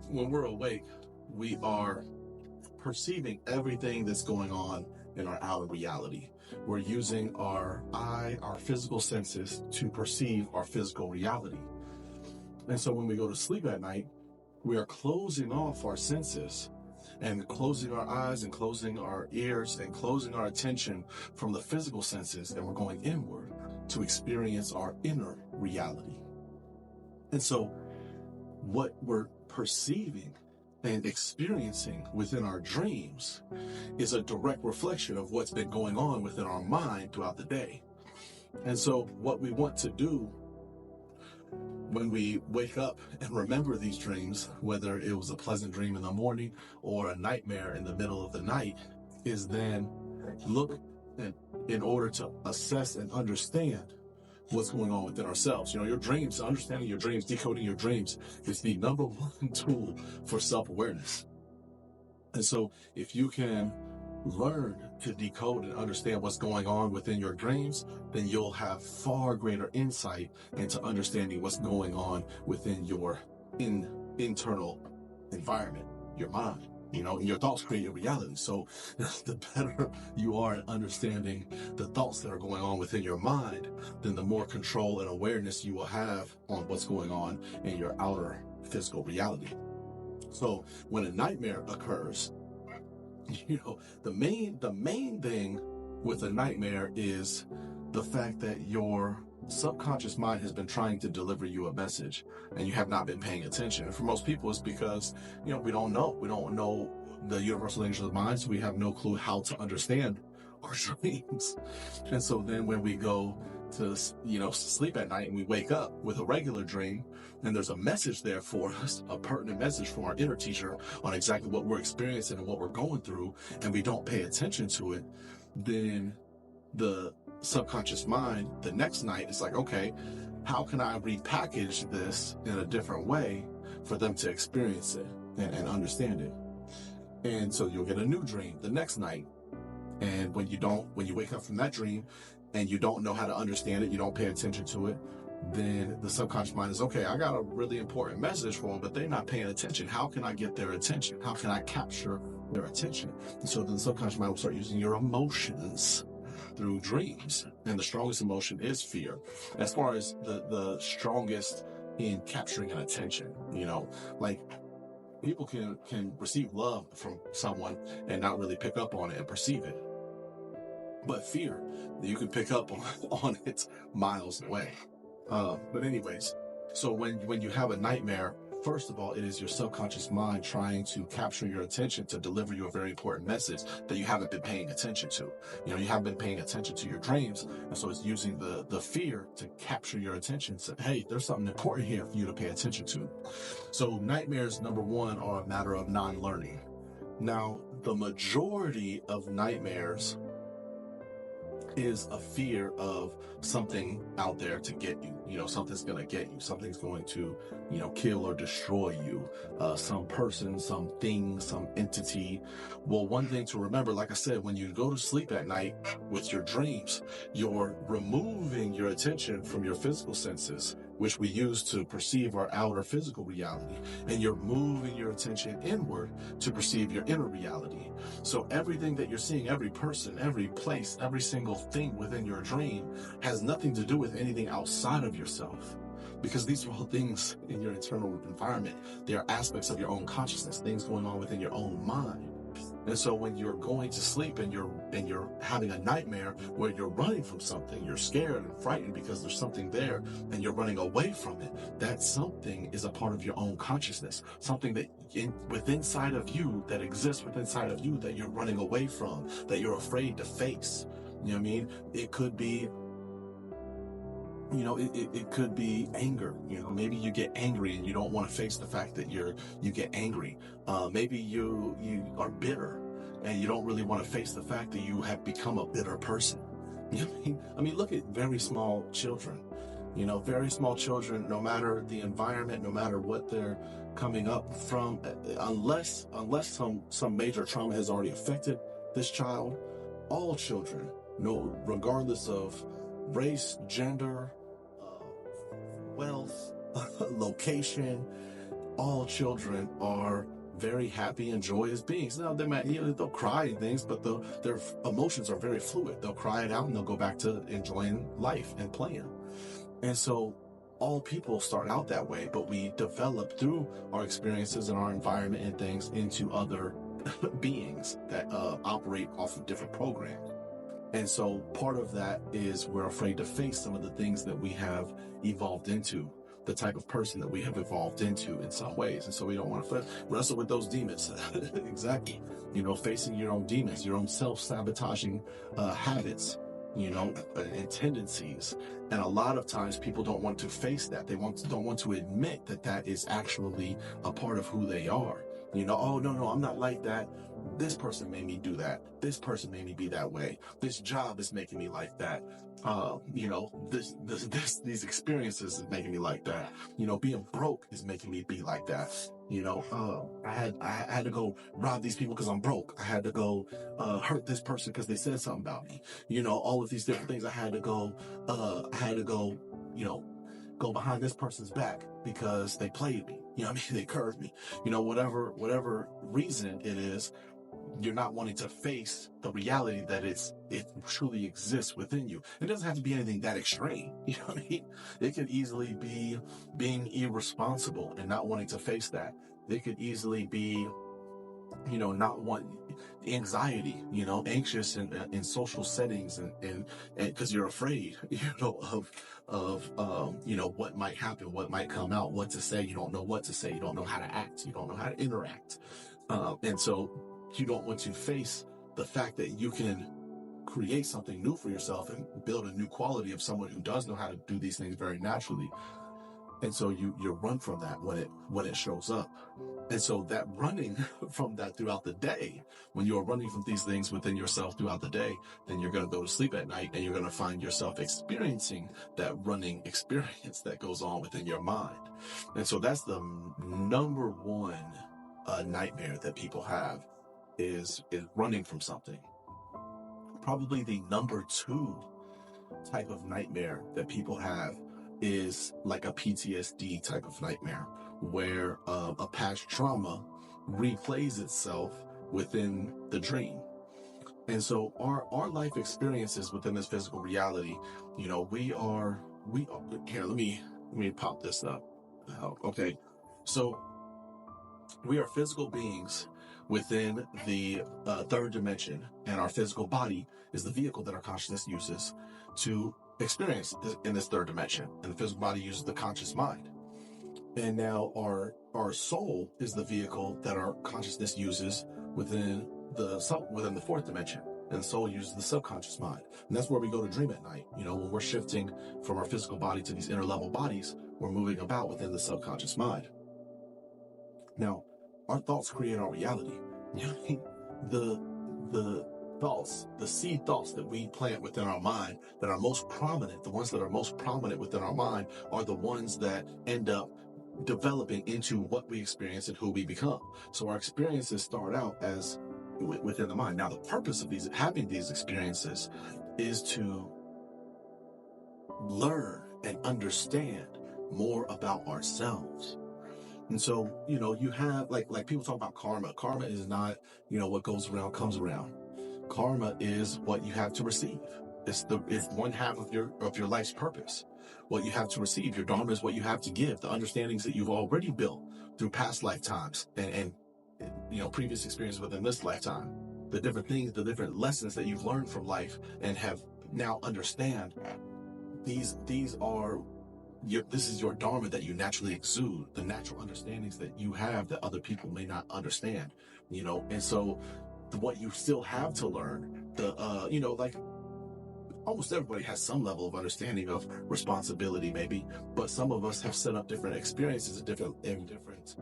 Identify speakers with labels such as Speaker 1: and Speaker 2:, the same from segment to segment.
Speaker 1: when we're awake, we are perceiving everything that's going on in our outer reality. We're using our physical senses to perceive our physical reality. And so when we go to sleep at night, we are closing off our senses and closing our eyes and closing our ears and closing our attention from the physical senses, and we're going inward to experience our inner reality. And so what we're perceiving and experiencing within our dreams is a direct reflection of what's been going on within our mind throughout the day. And so what we want to do when we wake up and remember these dreams, whether it was a pleasant dream in the morning or a nightmare in the middle of the night, is then look in order to assess and understand what's going on within ourselves. Your dreams, understanding your dreams, decoding your dreams is the number one tool for self-awareness. And so if you can learn to decode and understand what's going on within your dreams, then you'll have far greater insight into understanding what's going on within your internal environment, your mind. And your thoughts create your reality. So the better you are at understanding the thoughts that are going on within your mind, then the more control and awareness you will have on what's going on in your outer physical reality. So when a nightmare occurs, the main thing with a nightmare is the fact that your subconscious mind has been trying to deliver you a message and you have not been paying attention. And for most people, it's because, we don't know the universal language of the mind, so we have no clue how to understand our dreams. And so then when we go to, sleep at night and we wake up with a regular dream and there's a message there for us, a pertinent message from our inner teacher on exactly what we're experiencing and what we're going through, and we don't pay attention to it, then the subconscious mind the next night is like, okay, how can I repackage this in a different way for them to experience it and understand it? And so you'll get a new dream the next night. And when you wake up from that dream and you don't know how to understand it, you don't pay attention to it, then the subconscious mind is, okay, I got a really important message for them, but they're not paying attention. How can I get their attention? How can I capture their attention? And so then the subconscious mind will start using your emotions through dreams. And the strongest emotion is fear. As far as the strongest in capturing an attention, like people can receive love from someone and not really pick up on it and perceive it. But fear, you can pick up on it miles away. But anyways, so when you have a nightmare, first of all, it is your subconscious mind trying to capture your attention to deliver you a very important message that you haven't been paying attention to. You haven't been paying attention to your dreams. And so it's using the fear to capture your attention. So, hey, there's something important here for you to pay attention to. So nightmares, number one, are a matter of non-learning. Now, the majority of nightmares is a fear of something out there to get you. Something's going to get you. Something's going to, kill or destroy you. Some person, some thing, some entity. Well, one thing to remember, like I said, when you go to sleep at night with your dreams, you're removing your attention from your physical senses, which we use to perceive our outer physical reality, and you're moving your attention inward to perceive your inner reality. So everything that you're seeing, every person, every place, every single thing within your dream has nothing to do with anything outside of yourself, because these are all things in your internal environment. They are aspects of your own consciousness, things going on within your own mind. And so when you're going to sleep and you're having a nightmare where you're running from something, you're scared and frightened because there's something there and you're running away from it, that something is a part of your own consciousness, something that inside of you, that exists within inside of you, that you're running away from, that you're afraid to face. You know what I mean? It could be, it could be anger. Maybe you get angry and you don't want to face the fact that you get angry. Maybe you are bitter and you don't really want to face the fact that you have become a bitter person. You know what I mean? I mean, look at very small children. Very small children, no matter the environment, no matter what they're coming up from, unless some major trauma has already affected this child, all children, regardless of race, gender, wealth, location, all children are very happy and joyous beings. Now, they might, they'll cry and things, but their emotions are very fluid. They'll cry it out and they'll go back to enjoying life and playing. And so all people start out that way, but we develop through our experiences and our environment and things into other beings that operate off of different programs. And so part of that is we're afraid to face some of the things that we have evolved into, the type of person that we have evolved into in some ways. And so we don't want to wrestle with those demons. Exactly. Facing your own demons, your own self-sabotaging habits, and tendencies. And a lot of times people don't want to face that. They don't want to admit that that is actually a part of who they are. Oh, no, I'm not like that. This person made me do that. This person made me be that way. This job is making me like that. These experiences is making me like that. Being broke is making me be like that. I had to go rob these people because I'm broke. I had to go hurt this person because they said something about me. All of these different things. I had to go, go behind this person's back because they played me. They curved me. Whatever reason it is, you're not wanting to face the reality that it truly exists within you. It doesn't have to be anything that extreme. It could easily be being irresponsible and not wanting to face that. It could easily be, not want anxiety, anxious in social settings and because you're afraid, of what might happen, what might come out, what to say. You don't know what to say. You don't know how to act. You don't know how to interact. And so you don't want to face the fact that you can create something new for yourself and build a new quality of someone who does know how to do these things very naturally. And so you run from that when it shows up. And so that running from that throughout the day, when you're running from these things within yourself throughout the day, then you're going to go to sleep at night and you're going to find yourself experiencing that running experience that goes on within your mind. And so that's the number one nightmare that people have is running from something. Probably the number two type of nightmare that people have is like a PTSD type of nightmare, where a past trauma replays itself within the dream. And so our life experiences within this physical reality, we are here, let me pop this up. Okay. So we are physical beings within the third dimension, and our physical body is the vehicle that our consciousness uses to experience in this third dimension, and the physical body uses the conscious mind. And now our soul is the vehicle that our consciousness uses within the fourth dimension, and the soul uses the subconscious mind. And that's where we go to dream at night. When we're shifting from our physical body to these inner level bodies, we're moving about within the subconscious mind. Now, our thoughts create our reality. The thoughts, the seed thoughts that we plant within our mind that are most prominent, the ones that are most prominent within our mind are the ones that end up developing into what we experience and who we become. So our experiences start out as within the mind. Now, the purpose of having these experiences is to learn and understand more about ourselves. And so, you have like people talk about karma. Karma is not, what goes around comes around. Karma is what you have to receive. It's one half of your life's purpose. What you have to receive. Your dharma is what you have to give. The understandings that you've already built through past lifetimes and previous experience within this lifetime. The different things, the different lessons that you've learned from life and have now understand. This is your dharma that you naturally exude, the natural understandings that you have that other people may not understand, and so what you still have to learn, like almost everybody has some level of understanding of responsibility maybe, but some of us have set up different experiences in different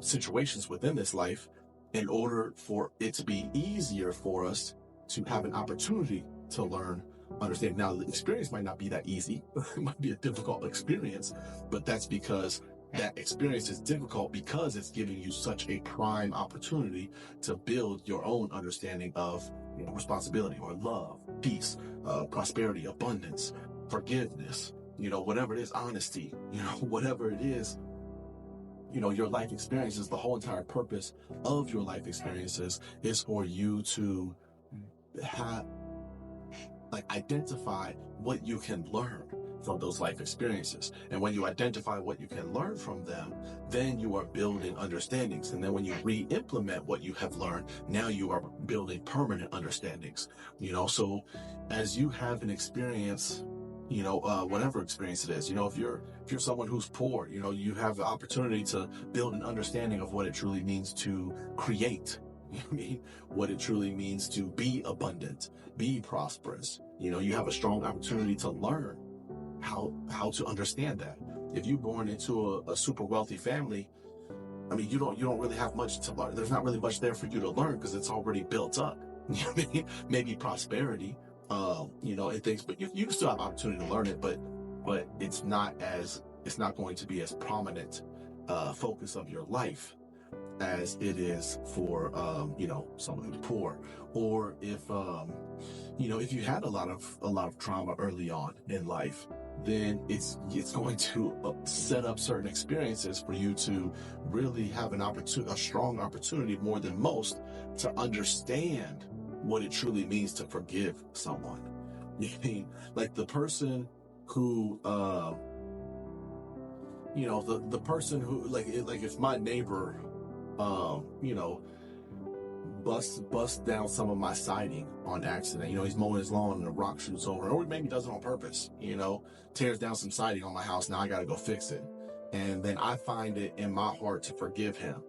Speaker 1: situations within this life in order for it to be easier for us to have an opportunity to learn understand. Now, the experience might not be that easy. It might be a difficult experience, but that's because that experience is difficult because it's giving you such a prime opportunity to build your own understanding of responsibility or love, peace, prosperity, abundance, forgiveness, whatever it is, honesty, whatever it is, your life experiences, the whole entire purpose of your life experiences is for you to have, like, identify what you can learn from those life experiences. And when you identify what you can learn from them, then you are building understandings. And then when you re-implement what you have learned, now you are building permanent understandings. So as you have an experience, whatever experience it is, if you're someone who's poor, you have the opportunity to build an understanding of what it truly means to create. What it truly means to be abundant, be prosperous. You have a strong opportunity to learn how to understand that. If you're born into a super wealthy family, you don't really have much to learn. There's not really much there for you to learn because it's already built up. Maybe prosperity, and things, but you can still have opportunity to learn it, but it's not going to be as prominent focus of your life as it is for someone who's poor, or if you had a lot of trauma early on in life, then it's going to set up certain experiences for you to really have a strong opportunity, more than most, to understand what it truly means to forgive someone. Like the person who the person who, like if my neighbor bust down some of my siding on accident. He's mowing his lawn and a rock shoots over, or maybe does it on purpose, tears down some siding on my house. Now I got to go fix it. And then I find it in my heart to forgive him.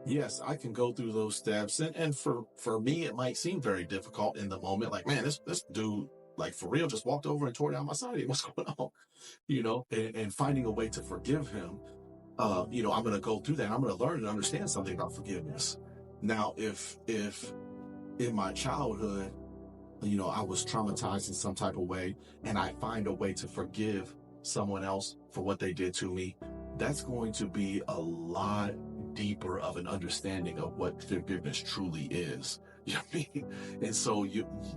Speaker 1: Yes, I can go through those steps. And for me, it might seem very difficult in the moment. Like, man, this dude, like, for real, just walked over and tore down my siding. What's going on? And finding a way to forgive him. I'm going to go through that. I'm going to learn and understand something about forgiveness. Now, if in my childhood, I was traumatized in some type of way, and I find a way to forgive someone else for what they did to me, that's going to be a lot deeper of an understanding of what forgiveness truly is. You know what I mean? And so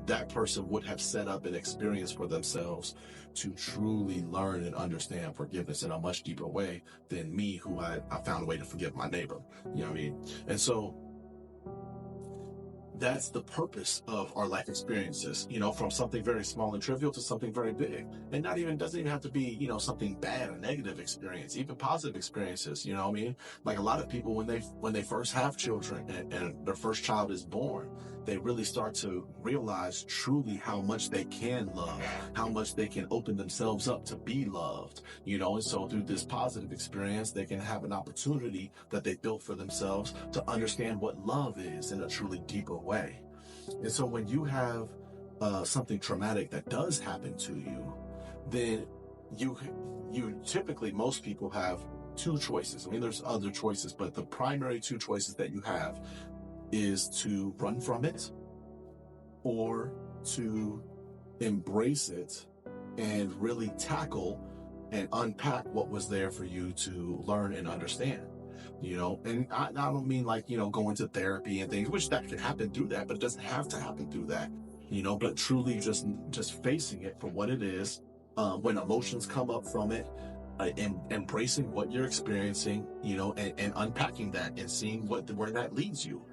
Speaker 1: that person would have set up an experience for themselves to truly learn and understand forgiveness in a much deeper way than me, who I found a way to forgive my neighbor. You know what I mean? And so that's the purpose of our life experiences, from something very small and trivial to something very big. And doesn't even have to be, something bad, a negative experience, even positive experiences, what I mean? Like a lot of people, when they first have children and their first child is born, they really start to realize truly how much they can love, how much they can open themselves up to be loved, and so through this positive experience, they can have an opportunity that they built for themselves to understand what love is in a truly deeper way. And so when you have something traumatic that does happen to you, then you typically, most people have two choices. There's other choices, but the primary two choices that you have is to run from it or to embrace it and really tackle and unpack what was there for you to learn and understand. And I don't mean like, going to therapy and things, which that can happen through that, but it doesn't have to happen through that, but truly just facing it for what it is. When emotions come up from it, embracing what you're experiencing, and unpacking that and seeing where that leads you.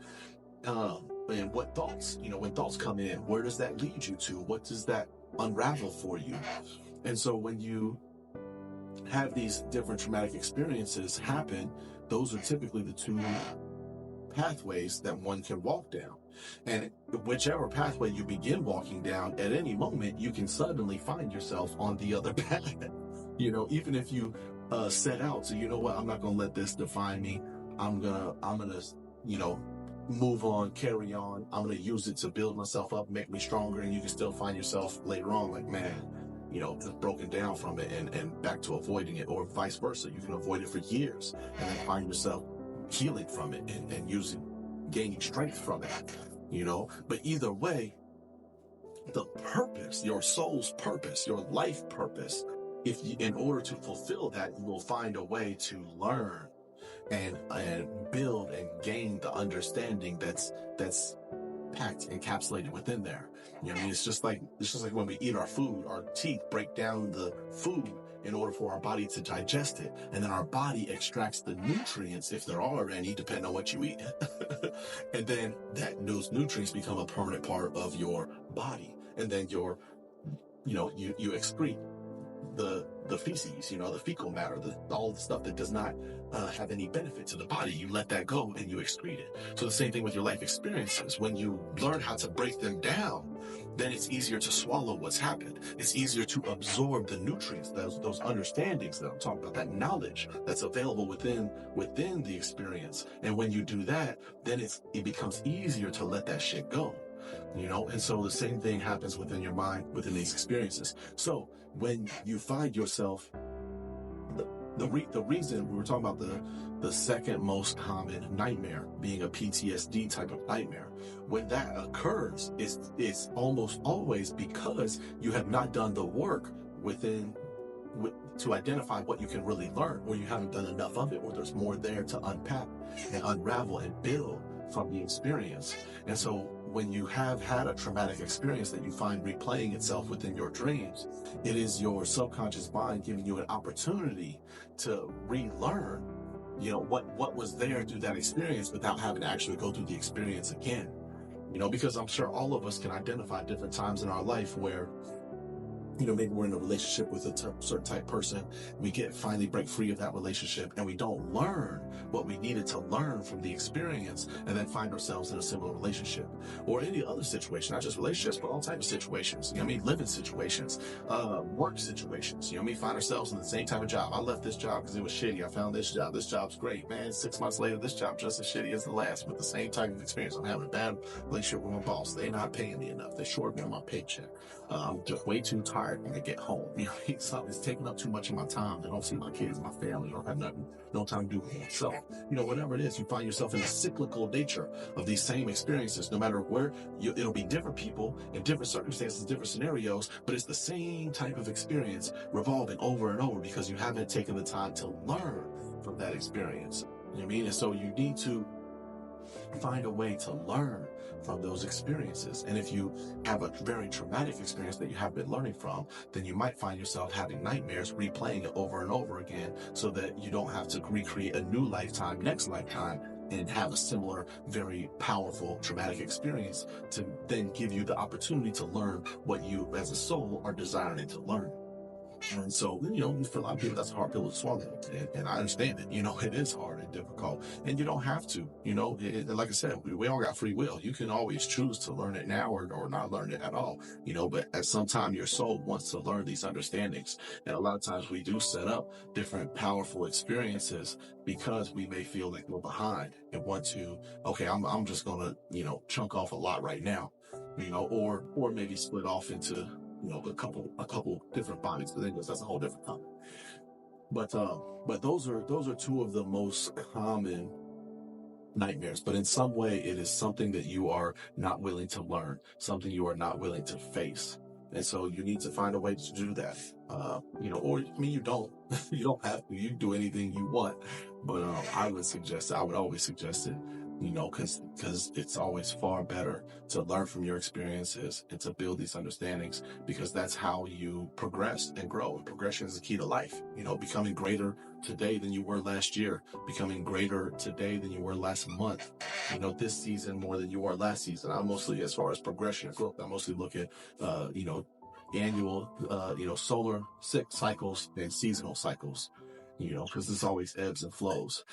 Speaker 1: And what thoughts, when thoughts come in, where does that lead you to? What does that unravel for you? And so when you have these different traumatic experiences happen, those are typically the two pathways that one can walk down. And whichever pathway you begin walking down, at any moment, you can suddenly find yourself on the other path. Even if you set out to, I'm not going to let this define me. I'm gonna, move on, carry on. I'm going to use it to build myself up, make me stronger. And you can still find yourself later on like, man, just broken down from it and back to avoiding it, or vice versa. You can avoid it for years and then find yourself healing from it and gaining strength from it, but either way, the purpose, your soul's purpose, your life purpose, in order to fulfill that, you will find a way to learn and build and gain the understanding that's packed, encapsulated within there. It's just like when we eat our food, our teeth break down the food in order for our body to digest it. And then our body extracts the nutrients, if there are any, depending on what you eat. And then those nutrients become a permanent part of your body. And then you excrete the feces, the fecal matter, all the stuff that does not have any benefit to the body. You let that go and you excrete it. So the same thing with your life experiences. When you learn how to break them down, then it's easier to swallow what's happened. It's easier to absorb the nutrients, those understandings that I'm talking about, that knowledge that's available within the experience. And when you do that, then it becomes easier to let that shit go. And so the same thing happens within your mind, within these experiences. So when you find yourself, the reason we were talking about the second most common nightmare being a PTSD type of nightmare, when that occurs, it's almost always because you have not done the work to identify what you can really learn, or you haven't done enough of it, or there's more there to unpack and unravel and build from the experience. And so when you have had a traumatic experience that you find replaying itself within your dreams, it is your subconscious mind giving you an opportunity to relearn, what was there through that experience without having to actually go through the experience again. Because I'm sure all of us can identify different times in our life where maybe we're in a relationship with a certain type person. We finally break free of that relationship, and we don't learn what we needed to learn from the experience, and then find ourselves in a similar relationship or any other situation, not just relationships, but all types of situations. Living situations, work situations. Find ourselves in the same type of job. I left this job because it was shitty. I found this job. This job's great, man. 6 months later, this job just as shitty as the last, with the same type of experience. I'm having a bad relationship with my boss. They're not paying me enough. They short me on my paycheck. I'm just way too tired when I get home. Something's taking up too much of my time. I don't see my kids, my family. I don't have no time to do it. So, whatever it is, you find yourself in the cyclical nature of these same experiences, no matter where it'll be different people in different circumstances, different scenarios, but it's the same type of experience revolving over and over because you haven't taken the time to learn from that experience. You know what I mean? And so you need to find a way to learn from those experiences. And if you have a very traumatic experience that you have been learning from, then you might find yourself having nightmares, replaying it over and over again, so that you don't have to recreate a new lifetime, next lifetime, and have a similar, very powerful, traumatic experience to then give you the opportunity to learn what you as a soul are desiring to learn. And so, for a lot of people, that's a hard pill to swallow. And I understand it. It is hard and difficult. And you don't have to, like I said, we all got free will. You can always choose to learn it now or not learn it at all, but at some time your soul wants to learn these understandings. And a lot of times we do set up different powerful experiences because we may feel like we're behind and want to, okay, I'm just going to, chunk off a lot right now, or maybe split off into, a couple different bodies, but anyways, that's a whole different topic. But those are two of the most common nightmares. But in some way, it is something that you are not willing to learn, something you are not willing to face, and so you need to find a way to do that. You don't, you don't have to. You can do anything you want, but I would always suggest it. Because it's always far better to learn from your experiences and to build these understandings, because that's how you progress and grow. And progression is the key to life. Becoming greater today than you were last year, becoming greater today than you were last month, this season more than you were last season. I mostly, as far as progression and growth, I mostly look at, annual, solar cycles and seasonal cycles, because this always ebbs and flows.